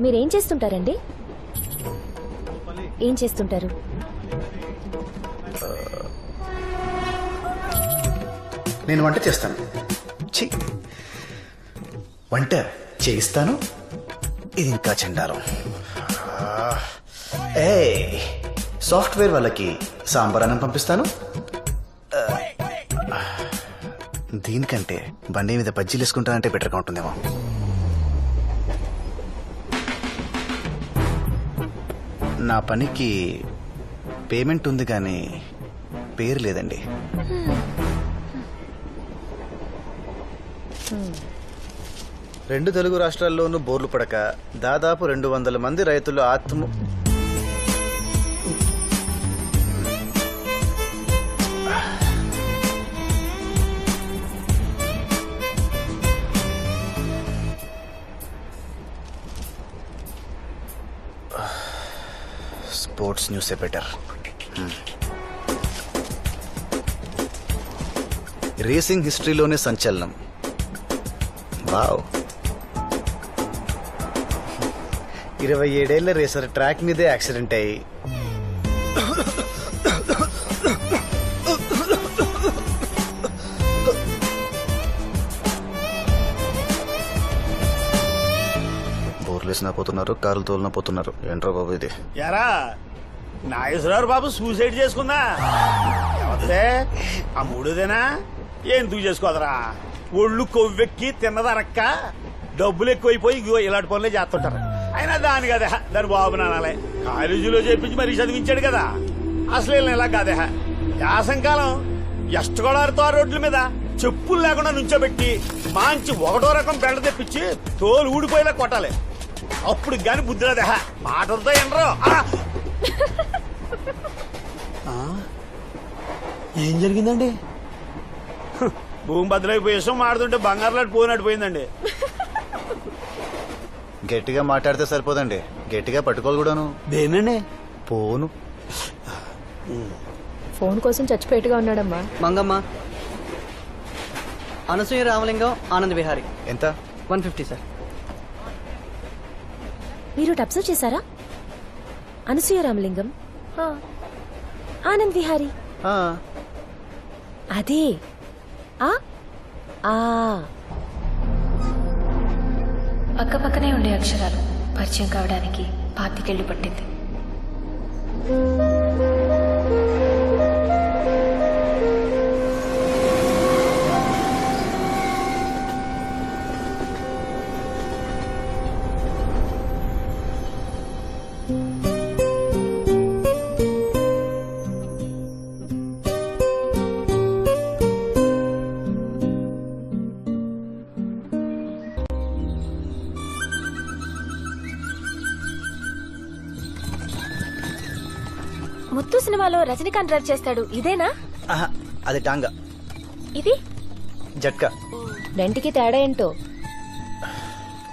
మీరేం చేస్తుంటారండి? ఏం చేస్తుంటారు? నేను వంట చేస్తాను. వంట చేయిస్తాను. ఇది ఇంకా చండాలం. ఏ సాఫ్ట్వేర్ వాళ్ళకి సాంబార్ అన్నం పంపిస్తాను. దీనికంటే బండి మీద బజ్జీలు వేసుకుంటానంటే బెటర్గా ఉంటుందేమో. నా పనికి పేమెంట్ ఉంది కానీ పేరు లేదండి. రెండు తెలుగు రాష్ట్రాల్లోనూ బోర్లు పడక దాదాపు 200 మంది రైతులు స్పోర్ట్స్ న్యూసే బెటర్. రేసింగ్ హిస్టరీలోనే సంచలనం. వావ్. 27 ఏళ్ల రేసర్ ట్రాక్ మీదే యాక్సిడెంట్ అయ్యి బోర్లు వేసినా పోతున్నారు, కార్లు తోలినా పోతున్నారు. ఏంట్రా బాబు ఇది? యారా నాగేశ్వరరావు బాబు సూసైడ్ చేసుకుందా? ఎవరిదే? ఆ మూడోదేనా? ఎందుకు చేసుకోదరా? ఒళ్ళు కొవ్వెక్కి తిన్నదరక్క డబ్బులు ఎక్కువైపోయి ఇలాంటి పనులే చేస్తుంటారు. అయినా దాని కదే దాని బాబు నానాలే కాలేజీలో చేపించి మరీ చదివించాడు కదా. అసలు ఇలా కాదే యాసంకాలం ఎష్టగోడారితో రోడ్ల మీద చెప్పులు లేకుండా నుంచోబెట్టి మంచి ఒకటో రకం బెండ తెప్పించి తోలు ఊడిపోయేలా కొట్టాలి. అప్పుడు గాని బుద్ధి రాదే. మాటలతో ఎనరు. ఏం జరిగిందండి? భూమి బద్దలైపోయి విషయం మాడుతుంటే బంగారులాంటి పోయినట్టు పోయిందండి. గట్టిగా మాట్లాడితే సరిపోదండి, గట్టిగా పట్టుకోవాలి కూడాను. దేనండి? పోను. ఫోన్ కోసం చచ్చిపోయేట్టుగా ఉన్నాడమ్మా. మంగమ్మ, అనసూయ రామలింగం, ఆనంద్ విహారీ. ఎంత? 150 సార్. మీరు అబ్జర్వ్ చేశారా? అనసూయ రామలింగం, ఆనంద్ విహారీ. అదే పక్కపక్కనే ఉండే అక్షరాలు పరిచయం కావడానికి 25 ఏళ్లు పట్టింది. ముత్తు సినిమాలో రజనీకాంత్ డ్రైవ్ చేస్తాడు, ఇదేనా? అది టాంగా. ఇది జట్కా. రెంటికి తేడా ఏంటో?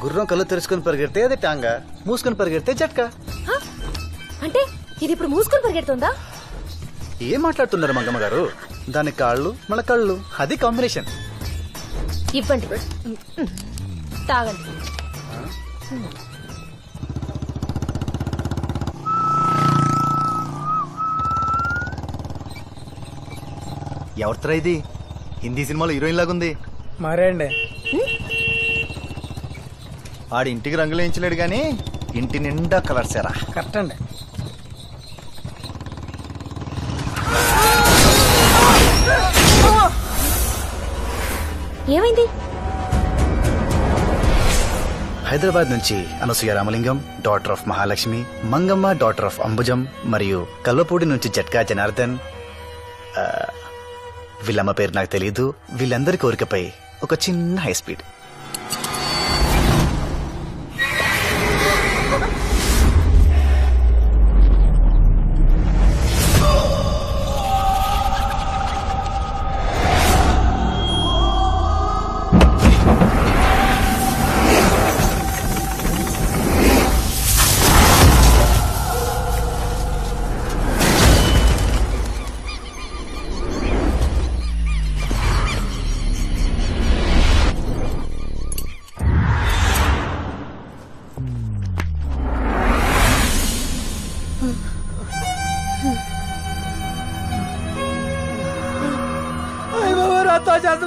గుర్రం కళ్ళు తెరుచుకొని పరిగెడితే అది టాంగా, మూసుకొని పరిగెడితే జట్కా. అంటే ఇది ఇప్పుడు మూసుకొని పరిగెడుతుందా? ఏం మాట్లాడుతున్నారు మంగమ్మ గారు? దాని కాళ్ళు మన కళ్ళు, అది కాంబినేషన్. ఇవ్వండి, తాగండి. ఎవరితరా ఇది? హిందీ సినిమాలో హీరోయిన్ లాగుంది. మరే అండి, ఆడి ఇంటికి రంగులు వేయించలేడు గాని ఇంటి నిండా కలర్సారా. కరెక్ట్ అండి. ఏమైంది? హైదరాబాద్ నుంచి Anasuya Ramalingam, daughter of Mahalakshmi, Mangamma daughter of Ambujam, మరియు కల్వపూడి నుంచి జట్కా జనార్దన్. వీళ్ళమ్మ పేరు నాకు తెలీదు. వీళ్ళందరి కోరికపై ఒక చిన్న హై స్పీడ్.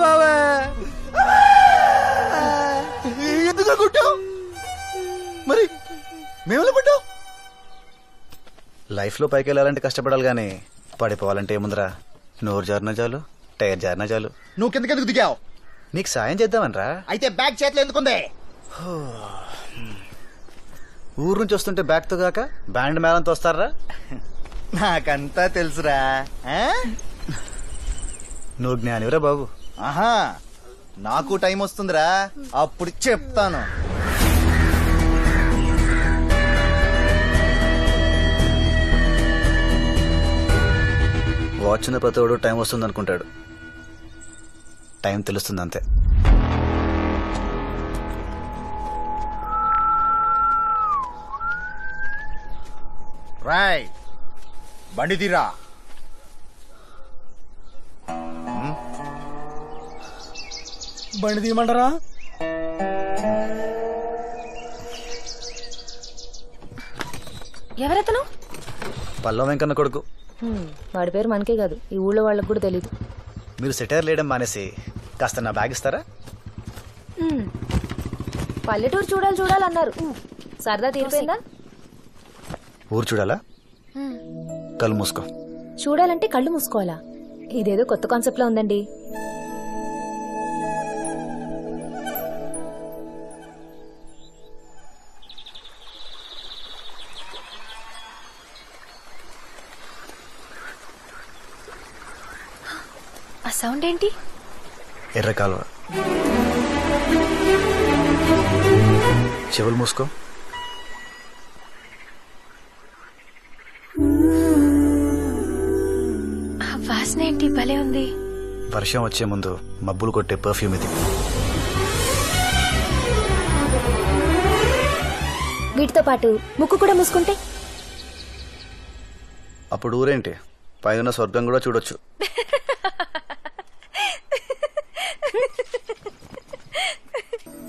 బాబా ఎందుకు కొట్టావు మరి మేము కొట్టావు లైఫ్ లో పైకి వెళ్ళాలంటే కష్టపడాలి గానీ పడిపోవాలంటే ఏముందిరా నోరు జారిన చాలు టైర్ జారిన చాలు నువ్వు కిందకెందుకు దిగావు? నీకు సాయం చేద్దామనరా అయితే బ్యాగ్ చేతిలో ఎందుకుంది? ఊరు నుంచి వస్తుంటే బ్యాగ్ తో కాక బ్యాండ్ మేళంతో వస్తారా నాకంతా తెలుసురా. ఆ? నువ్వు జ్ఞానివరా బాబు. ఆహా, నాకు టైం వస్తుందిరా, అప్పుడు చెప్తాను. వాచ్ ఉన్న ప్రతివాడు టైం వస్తుంది అనుకుంటాడు, టైం తెలుస్తుంది అంతే. రాయ్ బండి తీరా. బండి తీయమంటారా? ఎవరతను? పల్లవ వెంకన్న కొడుకు. వాడి పేరు మనకే కాదు, ఈ ఊళ్ళో వాళ్ళకి కూడా తెలీదు. మీరు సెటైర్ లేయడం మానేసి కాస్త నా బ్యాగ్ ఇస్తారా? పల్లెటూరు చూడాలన్నారు. సరదా తీరిపోయిందా? ఊరు చూడాలా? కళ్ళు మూసుకో. చూడాలంటే కళ్ళు మూసుకోవాలా? ఇదేదో కొత్త కాన్సెప్ట్ లో ఉందండి. ఆ సౌండ్ ఏంటి? ఎర్ర కాలువ. చెవులు మూసుకో. ఆ వాసన ఏంటి? భలే ఉంది. వర్షం వచ్చే ముందు మబ్బులు కొట్టే పర్ఫ్యూమ్ ఇది. వీటితో పాటు ముక్కు కూడా మూసుకుంటే అప్పుడు ఊరేంటి, పైన స్వర్గం కూడా చూడొచ్చు.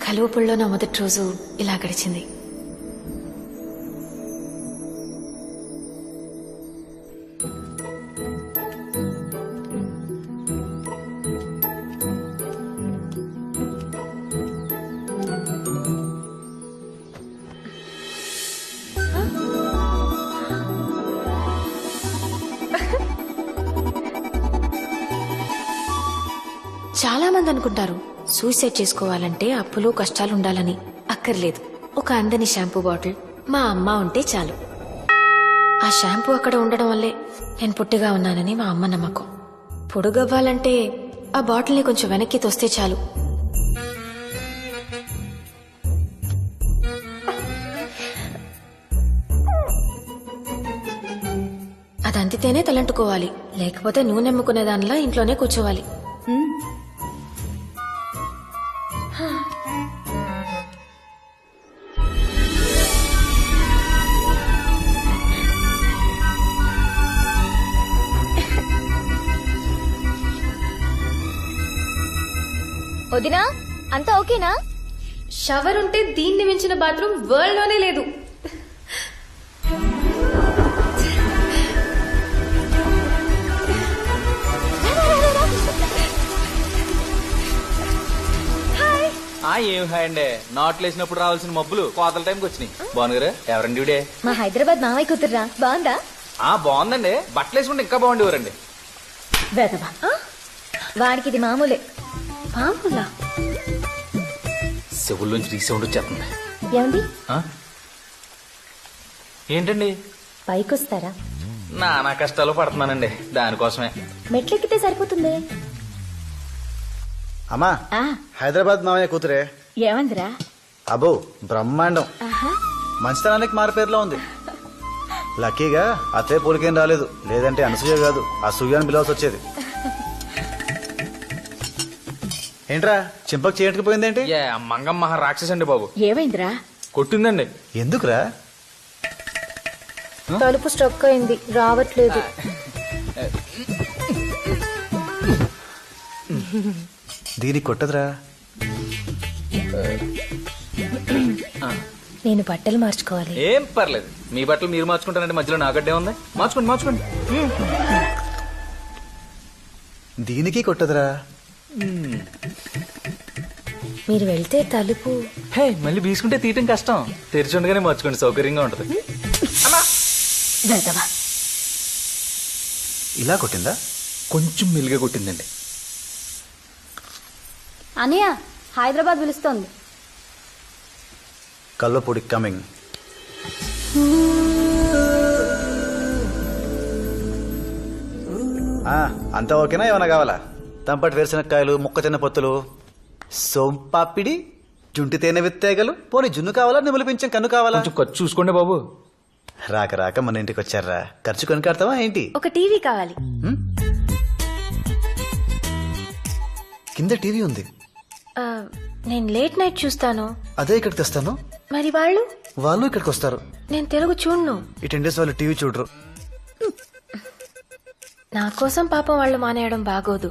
కలువపుల్లో నా మొదటి రోజు ఇలా గడిచింది. చాలా మంది అనుకుంటారు సూసైడ్ చేసుకోవాలంటే అప్పులు కష్టాలు ఉండాలని. అక్కర్లేదు. ఒక అందని షాంపూ బాటిల్ మా అమ్మ ఉంటే చాలు. ఆ షాంపూ అక్కడ ఉండడం వల్లే నేను పొట్టిగా ఉన్నానని మా అమ్మ నమ్మకం. పొడుగవ్వాలంటే ఆ బాటిల్ని కొంచెం వెనక్కి తోస్తే చాలు. అది అంతితేనే తలంటుకోవాలి, లేకపోతే నువ్వు నమ్ముకునే దానిలా ఇంట్లోనే కూర్చోవాలి. వదినా, అంతా ఓకేనా? షవర్ ఉంటే దీన్ని మించిన బాత్రూమ్ వరల్డ్ లోనే లేదు. ఏం హాయ్ అండి, నాట్లు వేసినప్పుడు రావాల్సిన మబ్బులు కోతల టైంకి వచ్చినాయి. బాగున్నారా? ఎవరండి ఇవిడే? మా హైదరాబాద్ మామయ్య కూతుర్రా. బాగుందా? బాగుందండి, బట్టలు వేసుకుంటే ఇంకా బాగుండేవారండి. వేదవా, వాడికి ఇది మామూలే. మామూలా? చెవుల నుంచి రీసౌండ్ వచ్చేస్తుంది. ఏమండి, ఏంటండి? పైకొస్తారా? నానా కష్టాలు పడుతున్నానండి, దానికోసమే. మెట్లెక్కితే సరిపోతుంది. అమ్మా, హైదరాబాద్ మామయ్య కూతురే. ఏమందిరా? అబ్బో బ్రహ్మాండం. మంచితనానికి మారుపేరులో ఉంది. లక్కీగా అత్తే పోలికేం రాలేదు, లేదంటే అనసూయ కాదు అసూయ అని పిలవాల్సి వచ్చేది. ఏంట్రా చింపకు చేయట్టుకుపోయిందేంటి? మంగమ్మ రాక్షస్ అండి బాబు. ఏమైందిరా? కొట్టిందండి. ఎందుకురా? తలుపు స్ట్రక్ అయింది, రావట్లేదు. దీనికి కొట్టదురా. నేను బట్టలు మార్చుకోవాలి. ఏం పర్లేదు, మీ బట్టలు మీరు మార్చుకుంటారంటే మధ్యలో నాగడ్డే ఉంది. మార్చుకోండి మార్చుకోండి. దీనికి కొట్టదురా. మీరు వెళ్తే తలుపు హే మళ్ళీ బీసుకుంటే తీయటం కష్టం. తెరిచి ఉండగానే మార్చుకోండి, సౌకర్యంగా ఉంటది. ఇలా కొట్టిందా? కొంచెం మెల్లిగా కొట్టిందండి. అనియా హైదరాబాద్ పిలుస్తోంది. కల్వపూడి కమింగ్. అంతా ఓకేనా? ఏమైనా కావాలా? తంపటి వేరుశనక్కాయలు, ముక్కతిన్న పొత్తులు, సోంపాపిడి, జుంటి తేనె విత్తేగలు, పోనీ జున్ను కావాలా, నిములు పింఛం కన్ను కావాలా? కొంచెం ఖర్చు చూసుకోండి బాబు. రాక రాక మన ఇంటికి వచ్చారా, ఖర్చు కొనికాడతావా ఏంటి? ఒక టీవీ కావాలి. కింద టీవీ ఉంది. నేను లేట్ నైట్ చూస్తాను. అదే ఇక్కడికి తెస్తాను. మరి వాళ్ళు వాళ్ళు ఇక్కడికి వస్తారు. నేను తెలుగు చూడను. ఈ 10 days వాళ్ళు టీవీ చూడరు. నా కోసం పాపం వాళ్ళు మానేయడం బాగోదు.